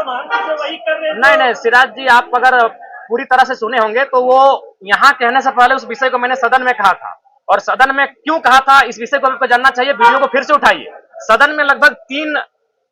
तमाम चीजें वही कर रहे हैं। नहीं नहीं सिराज जी, आप अगर पूरी तरह से सुने होंगे तो वो यहाँ कहने से पहले उस विषय को मैंने सदन में कहा था, और सदन में क्यों कहा था इस विषय को आपको जानना चाहिए। वीडियो को फिर से उठाइए। सदन में लगभग 3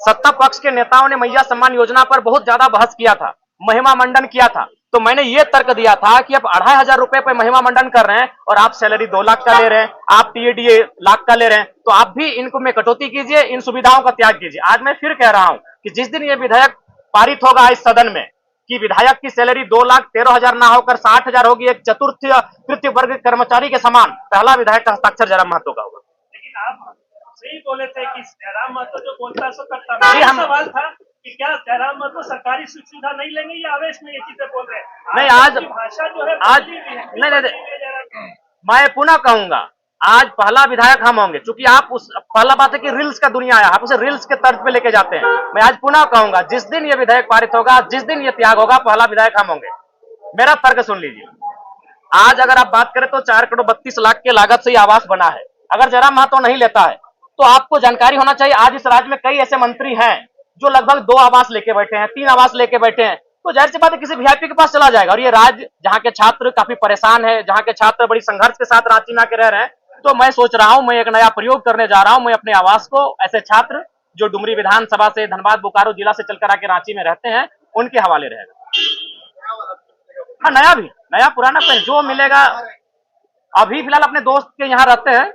सत्ता पक्ष के नेताओं ने मैया सम्मान योजना पर बहुत ज्यादा बहस किया था, महिमा मंडन किया था। तो मैंने ये तर्क दिया था कि अब 2500 रुपए पर महिमा मंडन कर रहे हैं और आप सैलरी 2 लाख का ले रहे हैं, आप टीएडीए लाख का ले रहे हैं, तो आप भी इनको में कटौती कीजिए, इन सुविधाओं का त्याग कीजिए। आज मैं फिर कह रहा हूं कि जिस दिन ये विधेयक पारित होगा इस सदन में कि विधायक की सैलरी 2,13,000 ना होकर 60,000 होगी, एक चतुर्थ तृतीय वर्ग कर्मचारी के समान, पहला विधायक का हस्ताक्षर जयराम महतो का होगा। लेकिन आप सही बोले थे कि जयराम महतो जो बोलता है सो करता है। सवाल था कि क्या जयराम महतो सरकारी सुविधा नहीं लेंगे या आवेश में ये चीजें बोल रहे हैं? नहीं, आज भाषा जो है आज नहीं, मैं पुनः कहूंगा, आज पहला विधायक हम होंगे, क्योंकि आप उस पहला बात है कि रील्स का दुनिया है, आप उसे रील्स के तर्ज पे लेके जाते हैं। मैं आज पुनः कहूंगा, जिस दिन ये विधेयक पारित होगा, जिस दिन ये त्याग होगा, पहला विधायक हम होंगे। मेरा तर्क सुन लीजिए। आज अगर आप बात करें तो 4,32,00,000 के लागत से ये आवास बना है। अगर जयराम महतो नहीं लेता है तो आपको जानकारी होना चाहिए, आज इस राज्य में कई ऐसे मंत्री हैं जो लगभग 2 आवास लेके बैठे हैं, 3 आवास लेके बैठे हैं। तो जाहिर सी बात है किसी वीआईपी के पास चला जाएगा। और ये राज्य जहां के छात्र काफी परेशान है, जहां के छात्र बड़ी संघर्ष के साथ रांची में आके रह रहे हैं, तो मैं सोच रहा हूं, मैं एक नया प्रयोग करने जा रहा हूं। मैं अपने आवास को ऐसे छात्र जो डुमरी विधानसभा से, धनबाद बोकारो जिला से चलकर आके रांची में रहते हैं, उनके हवाले रहेगा। हाँ, नया भी, नया पुराना पेन जो मिलेगा। अभी फिलहाल अपने दोस्त के यहाँ रहते हैं।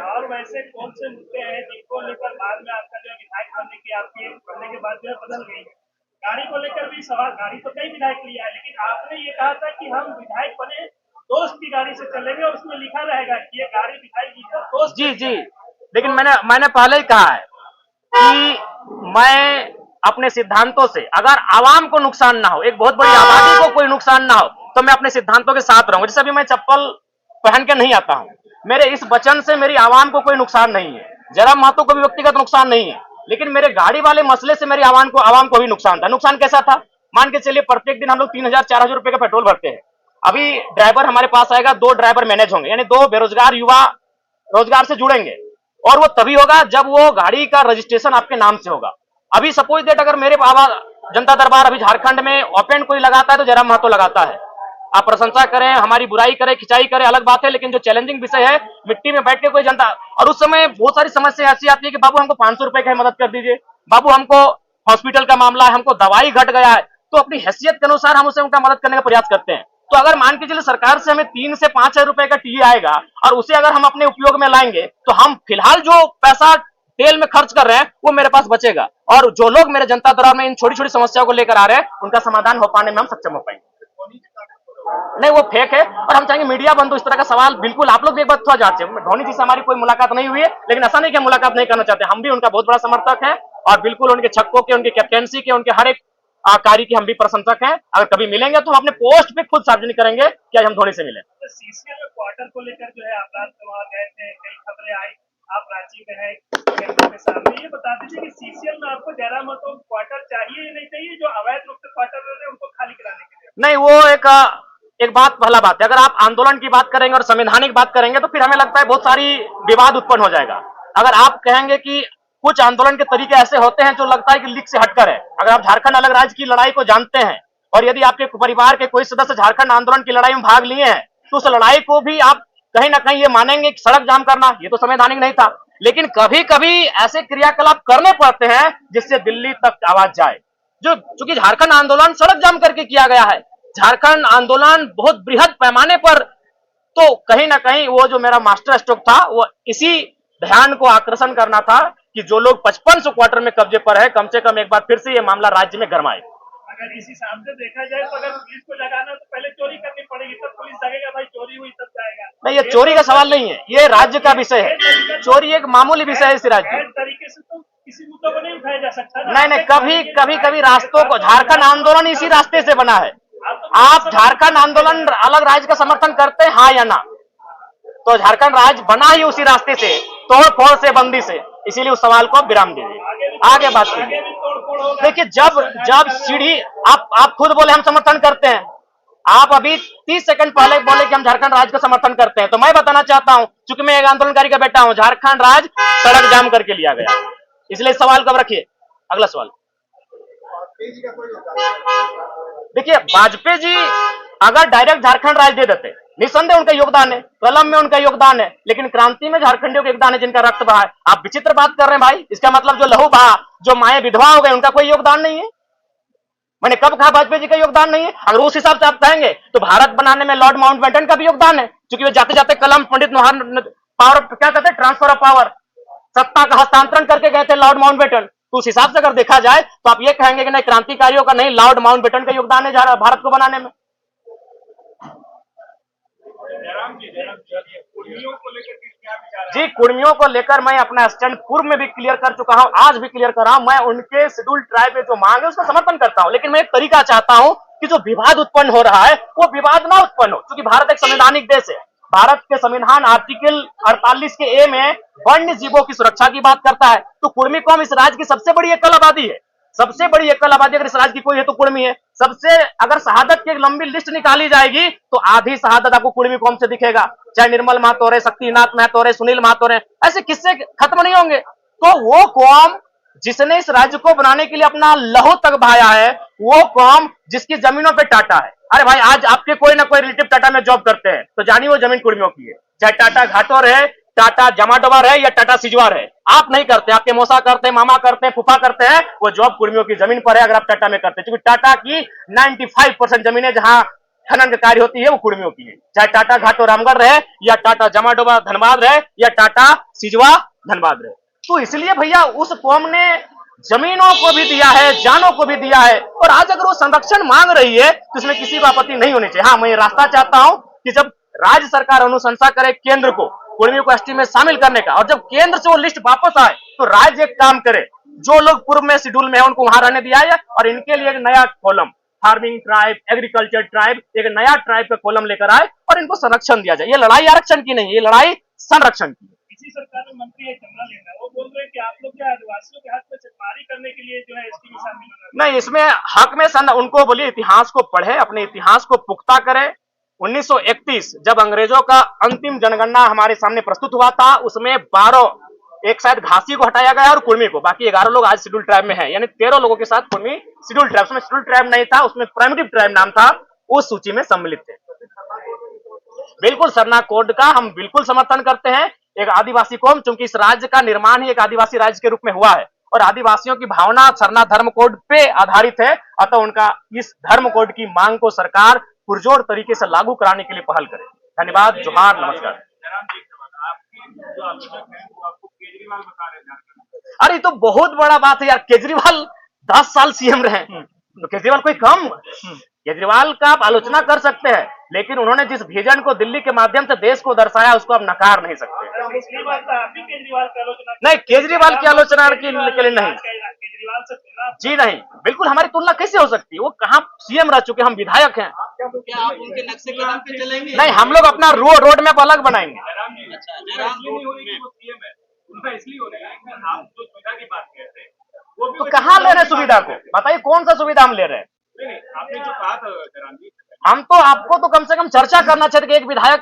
और वैसे कौन से मुद्दे हैं जिनको लेकर बाद में आपका जो विधायक बनने के बाद जो है बदल गई? गाड़ी को लेकर भी सवाल, गाड़ी तो कई विधायक लिया है, लेकिन आपने ये कहा था कि हम विधायक बने दोस्त की गाड़ी से चलेंगे और उसमें लिखा रहेगा कि ये गाड़ी विधायक जी का दोस्त। जी जी, लेकिन मैंने पहले ही कहा है कि मैं अपने सिद्धांतों से, अगर आवाम को नुकसान ना हो, एक बहुत बड़ी आबादी को कोई नुकसान ना हो, तो मैं अपने सिद्धांतों के साथ रहूंगा। जैसे अभी मैं चप्पल पहन के नहीं आता हूं, मेरे इस वचन से मेरी आवाम को कोई नुकसान नहीं है, जयराम महतो को भी व्यक्तिगत नुकसान नहीं है, लेकिन मेरे गाड़ी वाले मसले से मेरी आवाम को भी नुकसान था। नुकसान कैसा था? मान के चलिए प्रत्येक दिन हम लोग 3,000-4,000 रुपए का पेट्रोल भरते हैं। अभी ड्राइवर हमारे पास आएगा, 2 ड्राइवर मैनेज होंगे, यानी 2 बेरोजगार युवा रोजगार से जुड़ेंगे, और वो तभी होगा जब वो गाड़ी का रजिस्ट्रेशन आपके नाम से होगा। अभी सपोज दैट अगर मेरे बाबा जनता दरबार अभी झारखंड में ओपन कोई लगाता है तो जयराम महतो लगाता है। आप प्रशंसा करें, हमारी बुराई करें, खिंचाई करें, अलग बात है, लेकिन जो चैलेंजिंग विषय है, मिट्टी में बैठ के कोई जनता, और उस समय बहुत सारी समस्या ऐसी आती है कि बाबू हमको 500 रुपए की मदद कर दीजिए, बाबू हमको हॉस्पिटल का मामला है, हमको दवाई घट गया है, तो अपनी हैसियत के अनुसार हम उसे उनका मदद करने का प्रयास करते हैं। तो अगर मान के चलिए सरकार से हमें 3 से 5 रुपए का टीए आएगा और उसे अगर हम अपने उपयोग में लाएंगे, तो हम फिलहाल जो पैसा तेल में खर्च कर रहे हैं वो मेरे पास बचेगा, और जो लोग मेरे जनता दरबार में इन छोटी छोटी समस्याओं को लेकर आ रहे हैं, उनका समाधान हो पाने में हम सक्षम हो पाएंगे। नहीं, वो फेक है, और हम चाहेंगे मीडिया बंधु इस तरह का सवाल बिल्कुल, आप लोग भी एक बार थोड़ा जांचें। धोनी जी से हमारी कोई मुलाकात नहीं हुई है, लेकिन ऐसा नहीं कि मुलाकात नहीं करना चाहते, हम भी उनका बहुत बड़ा समर्थक है, और बिल्कुल उनके छक्कों के, उनकी कैप्टेंसी के, उनके हर एक कार्य की हम भी प्रशंसक हैं। अगर कभी मिलेंगे तो हम अपने पोस्ट पे खुद सार्वजनिक करेंगे कि आज हम धोनी से मिले। तो सीसीएल में क्वार्टर को लेकर जो है आप रात को वहां गए थे, कई खबरें आई, आप रांची में है के सामने, ये बता दीजिए कि सीसीएल में आपको जयराम महतो क्वार्टर चाहिए या नहीं चाहिए, जो अवैध रूप से क्वार्टर रह रहे हैं उनको खाली कराने के लिए? नहीं, वो एक बात, पहला बात है, अगर आप आंदोलन की बात करेंगे और संवैधानिक बात करेंगे तो फिर हमें लगता है बहुत सारी विवाद उत्पन्न हो जाएगा। अगर आप कहेंगे कि कुछ आंदोलन के तरीके ऐसे होते हैं जो लगता है कि लीक से हटकर है, अगर आप झारखंड अलग राज्य की लड़ाई को जानते हैं और यदि आपके परिवार के कोई सदस्य झारखंड आंदोलन की लड़ाई में भाग लिए हैं, तो उस लड़ाई को भी आप कहीं ना कहीं ये मानेंगे कि सड़क जाम करना ये तो संवैधानिक नहीं था, लेकिन कभी कभी ऐसे क्रियाकलाप करने पड़ते हैं जिससे दिल्ली तक आवाज जाए। जो चूंकि झारखंड आंदोलन सड़क जाम करके किया गया है, झारखंड आंदोलन बहुत बृहद पैमाने पर, तो कहीं ना कहीं वो जो मेरा मास्टर स्ट्रोक था वो इसी ध्यान को आकर्षण करना था कि जो लोग 5500 क्वार्टर में कब्जे पर है, कम से कम एक बार फिर से ये मामला राज्य में गरमाए। अगर इसी हिसाब से देखा जाए तो अगर पुलिस को जगाना तो पहले चोरी करनी पड़ेगी, तब पुलिस जगेगा, भाई चोरी हुई तब जाएगा। नहीं, ये चोरी का सवाल नहीं है, ये राज्य का विषय है। चोरी एक मामूली विषय है इस राज्य। तरीके से तो किसी मुद्दों को नहीं उठाया जा सकता। नहीं, कभी रास्तों को, झारखंड आंदोलन इसी रास्ते से बना है। आप झारखंड आंदोलन अलग राज्य का समर्थन करते हैं, हाँ या ना? तो झारखंड राज्य बना ही उसी रास्ते से, तोड़ फोड़ से, बंदी से, इसीलिए उस सवाल को विराम दीजिए, आगे बात कीजिए। देखिए, जब सीढ़ी, आप खुद बोले हम समर्थन करते हैं, आप अभी 30 सेकंड पहले बोले कि हम झारखंड राज्य का समर्थन करते हैं, तो मैं बताना चाहता हूं, चूंकि मैं एक आंदोलनकारी का बेटा हूं, झारखंड राज्य सड़क जाम करके लिया गया, इसलिए सवाल कब रखिए। अगला सवाल। देखिए, वाजपेयी जी अगर डायरेक्ट झारखंड राज्य दे देते, निसंदेह उनका योगदान है, कलम में उनका योगदान है, लेकिन क्रांति में झारखंडियों का योगदान है जिनका रक्त बहा है। आप विचित्र बात कर रहे हैं भाई। इसका मतलब जो लहू बहा, जो माए विधवा हो गए, उनका कोई योगदान नहीं है। मैंने कब कहा वाजपेयी जी का योगदान नहीं है? अगर उस हिसाब से आप कहेंगे तो भारत बनाने में लॉर्ड माउंटबेटन का भी योगदान है, क्योंकि वे जाते जाते कलम पंडित पावर क्या कहते हैं, ट्रांसफर ऑफ पावर, सत्ता का हस्तांतरण करके गए थे लॉर्ड माउंटबेटन। तो उस हिसाब से अगर देखा जाए तो आप ये कहेंगे कि नहीं, क्रांतिकारियों का नहीं, लॉर्ड माउंटबेटन का योगदान है भारत को बनाने में। जी, कुर्मियों को लेकर मैं अपना स्टैंड पूर्व में भी क्लियर कर चुका हूं, आज भी क्लियर कर रहा हूं। मैं उनके शेड्यूल ट्राइब में जो मांग है उसका समर्थन करता हूं, लेकिन मैं एक तरीका चाहता हूं कि जो विवाद उत्पन्न हो रहा है वो विवाद ना उत्पन्न हो, क्योंकि भारत एक संवैधानिक देश है। भारत के संविधान आर्टिकल 48 के ए में वन्य जीवों की सुरक्षा की बात करता है। तो कुर्मी कौम इस राज्य की सबसे बड़ी एकल आबादी है, सबसे बड़ी एकल आबादी अगर इस राज्य की कोई है तो कुर्मी है। सबसे अगर शहादत की एक लंबी लिस्ट निकाली जाएगी तो आधी शहादत आपको कुर्मी कौम से दिखेगा, चाहे निर्मल महतो रहे, शक्तिनाथ महतो रहे, सुनील महतो रहे, ऐसे किस्से खत्म नहीं होंगे। तो वो कौम जिसने इस राज्य को बनाने के लिए अपना लहू तक बहाया है, वो कौम जिसकी जमीनों पे टाटा है। अरे भाई, आज आपके कोई ना कोई रिलेटिव टाटा में जॉब करते हैं तो जानिए वो जमीन कुर्मियों की है, चाहे टाटा घाटों रहे, टाटा जमाडोवा रहे या टाटा सिजवा रहे। आप नहीं करते, आपके मौसा करते हैं, मामा करते हैं, फूफा करते हैं, वो जॉब कुर्मियों की जमीन पर है अगर आप टाटा में करते हैं, क्योंकि टाटा की 95% जमीनें जहां खनन कार्य होती है वो कुर्मियों की है, चाहे टाटा घाटो रामगढ़ रहे या टाटा जमाडोबा धनबाद रहे या टाटा सिजवा धनबाद रहे। तो इसलिए भैया उस कौम ने जमीनों को भी दिया है, जानों को भी दिया है, और आज अगर वो संरक्षण मांग रही है तो इसमें किसी को आपत्ति नहीं होनी चाहिए। हाँ, मैं ये रास्ता चाहता हूं कि जब राज्य सरकार अनुशंसा करे केंद्र को कुर्मियों को एसटी में शामिल करने का, और जब केंद्र से वो लिस्ट वापस आए तो राज्य एक काम करे, जो लोग पूर्व में शेड्यूल में है उनको वहां रहने दिया है, और इनके लिए एक नया column, farming tribe, agriculture tribe, एक नया ट्राइब का कॉलम लेकर आए और इनको संरक्षण दिया जाए। ये लड़ाई आरक्षण की नहीं, ये लड़ाई संरक्षण की। इसी सरकार में मंत्री है कमला लेना, वो बोल रहे हैं कि आप लोग क्या आदिवासियों के हक में चिटमारी करने के लिए जो है एसटी में शामिल होना। नहीं, इसमें हक में उनको बोलिए इतिहास को पढ़े, अपने इतिहास को पुख्ता करे। 1931 जब अंग्रेजों का अंतिम जनगणना हमारे सामने प्रस्तुत हुआ था, उसमें 12, एक शायद घासी को हटाया गया और कुर्मी को, बाकी 11 लोग आज शेड्यूल ट्राइब में हैं, यानी 13 लोगों के साथ कुर्मी शेड्यूल ट्राइब। उसमें शेड्यूल ट्राइब नहीं था, उसमें प्राइमिटिव ट्राइब नाम था, उस सूची में सम्मिलित थे। बिल्कुल, सरना कोड का हम बिल्कुल समर्थन करते हैं। एक आदिवासी कौम, चूंकि इस राज्य का निर्माण ही एक आदिवासी राज्य के रूप में हुआ है और आदिवासियों की भावना सरना धर्म कोड पे आधारित है, अतः उनका इस धर्म कोड की मांग को सरकार पुरजोर तरीके से लागू कराने के लिए पहल करे। धन्यवाद, जोहार, नमस्कार। अरे ये तो बहुत बड़ा बात है यार, केजरीवाल 10 साल सीएम रहे, तो केजरीवाल कोई कम? केजरीवाल का आप आलोचना कर सकते हैं, लेकिन उन्होंने जिस विजन को दिल्ली के माध्यम से देश को दर्शाया उसको आप नकार नहीं सकते। नहीं, केजरीवाल की आलोचना के लिए नहीं जी, नहीं, बिल्कुल हमारी तुलना कैसे हो सकती है? वो कहाँ सीएम रह चुके, हम विधायक हैं। क्या आप उनके नक्शे कदम पे चलेंगे? नहीं, हम लोग अपना रोड मैप अलग बनाएंगे। तो कहाँ ले रहे हैं सुविधा को? बताइए कौन सा सुविधा हम ले रहे हैं? आपने जो कहा था जयराम जी, हम तो आपको तो कम से कम चर्चा करना चाहिए कि एक विधायक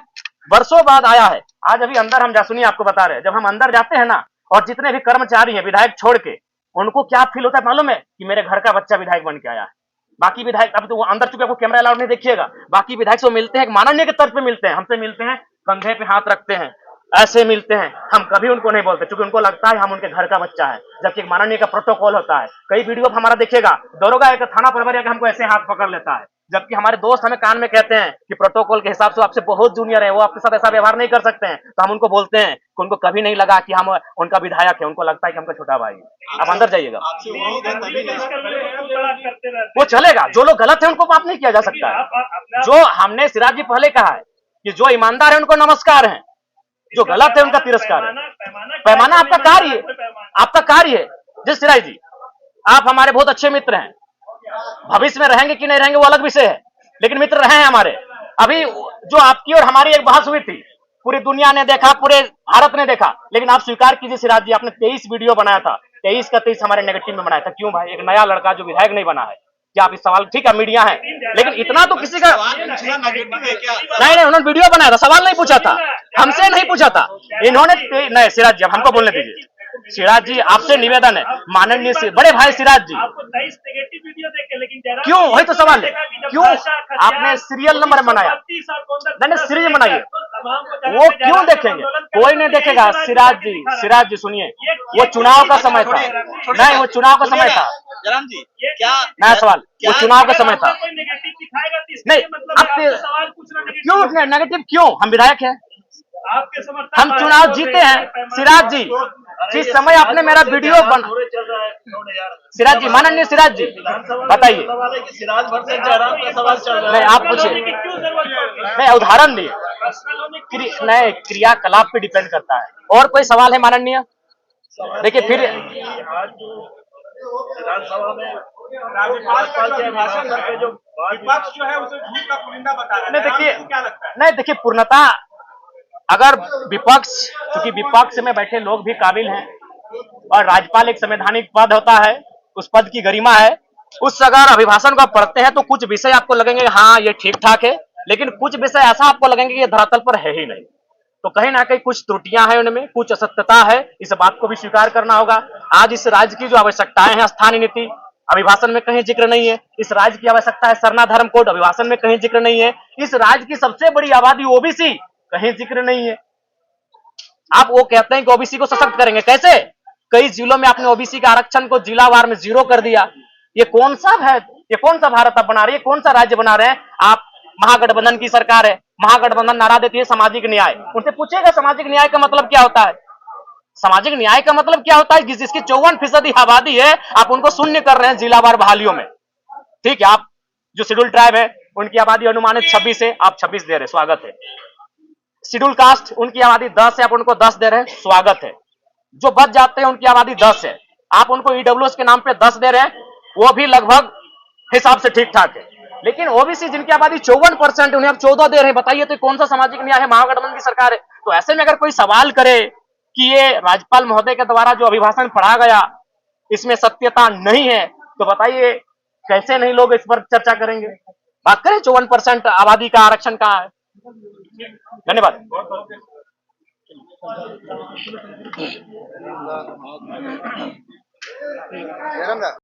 वर्षों बाद आया है। आज अभी अंदर हम सुनिए, आपको बता रहे हैं, जब हम अंदर जाते हैं ना, और जितने भी कर्मचारी हैं विधायक छोड़ के, उनको क्या फील होता है मालूम है? कि मेरे घर का बच्चा विधायक बन के आया है। बाकी विधायक, अब तो वो अंदर चुके, आपको कैमरा अलाउड नहीं देखिएगा, बाकी विधायक से मिलते हैं माननीय के तर्ज पे मिलते हैं, हमसे मिलते हैं, कंधे पे हाथ रखते हैं, ऐसे मिलते हैं। हम कभी उनको नहीं बोलते, क्योंकि उनको लगता है हम उनके घर का बच्चा है, जबकि एक माननीय का प्रोटोकॉल होता है। कई वीडियो हमारा देखिएगा, दरोगा एक थाना प्रभारी हमको ऐसे हाथ पकड़ लेता है, जबकि हमारे दोस्त हमें कान में कहते हैं कि प्रोटोकॉल के हिसाब से आपसे बहुत जूनियर है, वो आपके साथ ऐसा व्यवहार नहीं कर सकते हैं। तो हम उनको बोलते हैं कि उनको कभी नहीं लगा कि हम उनका विधायक है, उनको लगता है कि हमका छोटा भाई है। आप अंदर जाइएगा, वो चलेगा। जो लोग गलत है उनको माफ नहीं किया जा सकता है। जो हमने सिराज जी पहले कहा है कि जो ईमानदार है उनको नमस्कार है, जो गलत है उनका तिरस्कार है। पैमाना आपका कार्य है, आपका कार्य है। जिस सिराज जी, आप हमारे बहुत अच्छे मित्र हैं, भविष्य में रहेंगे कि नहीं रहेंगे वो अलग विषय है, लेकिन मित्र रहे हैं हमारे। अभी जो आपकी और हमारी एक बहस हुई थी, पूरी दुनिया ने देखा, पूरे भारत ने देखा, लेकिन आप स्वीकार कीजिए सिराज जी, आपने 23 वीडियो बनाया था, 23 का 23 हमारे नेगेटिव में बनाया था। क्यों भाई? एक नया लड़का जो विधायक नहीं बना है, क्या आप इस सवाल, ठीक है मीडिया है, लेकिन इतना तो किसी का नहीं, उन्होंने वीडियो बनाया था, सवाल नहीं पूछा था, हमसे नहीं पूछा था इन्होंने। नहीं सिराज जी, हमको बोलने दीजिए। सिराज जी आपसे निवेदन है, माननीय बड़े भाई सिराज जी, आपको 23 नेगेटिव वीडियो देखे, लेकिन जयराम क्यों, जी वही तो सवाल है, देखा कि जब क्यों भाषा, खतियान, आपने सीरियल नंबर बनाया? 1932 और 52 नहीं नहीं, सीरियल बनाइए, तमाम को जगह वो पे क्यों जयराम जब देखेंगे? आंदोलन कर कोई रहे नहीं थे, तो देखेगा। यही सिराज दिखा जी, रहा है। सिराज जी सुनिए, ये वो चुनाव का समय था, छोड़िए, नहीं वो चुनाव का समय था। जयराम जी, ये क्या नया सवाल, वो क्या चुनाव का अगर समय था। आपका कोई नेगेटिव दिखाएगा तो इसका नहीं, ये मतलब है अब आपका सवाल पूछना नेगेटिव क्यों होगा। नेगेटिव क्यों? हम विधायक हैं, आपके समर्थक हम बाहर चुनाव बोल जीते रहे हैं। पैमाने सिराज जी, जिस समय आपने मेरा वीडियो बना, सिराज जी, माननीय सिराज जी बताइए, सिराज भर से जयराम का सवाल चल रहा नहीं है। आप पूछिए, क्यों जरूरत पड़ रही है? नहीं उदाहरण दिए, पर्सनल होने की नहीं क्रियाकलाप पे डिपेंड करता है। और कोई सवाल है माननीय? देखिए फिर आज जो विधानसभा में राज्यपाल के अभिभाषण पे जो विपक्ष जो है उसे झूठ का पुलिंदा बता रहा है, नहीं देखिए, आपको क्या लगता है? नहीं देखिए, पूर्णतः अगर विपक्ष, क्योंकि विपक्ष में बैठे लोग भी काबिल हैं और राज्यपाल एक संवैधानिक पद होता है, उस पद की गरिमा है, उस अगर अभिभाषण को आप पढ़ते हैं तो कुछ विषय आपको लगेंगे हाँ ये ठीक ठाक है, लेकिन कुछ विषय ऐसा आपको लगेंगे कि ये धरातल पर है ही नहीं। तो कहीं ना कहीं कुछ त्रुटियां हैं उनमें, कुछ असत्यता है, इस बात को भी स्वीकार करना होगा। आज इस राज्य की जो आवश्यकताएं हैं, स्थानीय नीति अभिभाषण में कहीं जिक्र नहीं है। इस राज्य की आवश्यकता है सरना धर्म कोड, अभिभाषण में कहीं जिक्र नहीं है। इस राज्य की सबसे बड़ी आबादी ओबीसी, कहीं जिक्र नहीं है। आप वो कहते हैं कि ओबीसी को सशक्त करेंगे, कैसे? कई जिलों में आपने ओबीसी के आरक्षण को जिलावार में 0 कर दिया। ये कौन सा है, ये कौन सा भारत आप बना रहे हैं, कौन सा राज्य बना रहे हैं आप? महागठबंधन की सरकार है, महागठबंधन नारा देती है सामाजिक न्याय। उनसे पूछेगा सामाजिक न्याय का मतलब क्या होता है? सामाजिक न्याय का मतलब क्या होता है? जिसकी 54% आबादी है, आप उनको शून्य कर रहे हैं जिलावार बहालियों में। ठीक है, आप जो शेड्यूल ट्राइब है उनकी आबादी अनुमानित 26 है, आप 26 दे रहे हैं, स्वागत है। शेड्यूल कास्ट उनकी आबादी 10 है, आप उनको 10 दे रहे हैं, स्वागत है। जो बच जाते हैं उनकी आबादी 10 है, आप उनको ईडब्ल्यूएस के नाम पे 10 दे रहे हैं, वो भी लगभग हिसाब से ठीक ठाक है। लेकिन ओबीसी जिनकी आबादी 54% उन्हें आप 14 दे रहे हैं, बताइए तो कौन सा सामाजिक न्याय है? महागठबंधन की सरकार है। तो ऐसे में अगर कोई सवाल करे कि ये राज्यपाल महोदय के द्वारा जो अभिभाषण पढ़ा गया इसमें सत्यता नहीं है, तो बताइए कैसे नहीं लोग इस पर चर्चा करेंगे? बात करें 54% आबादी का आरक्षण कहाँ है। धन्यवाद।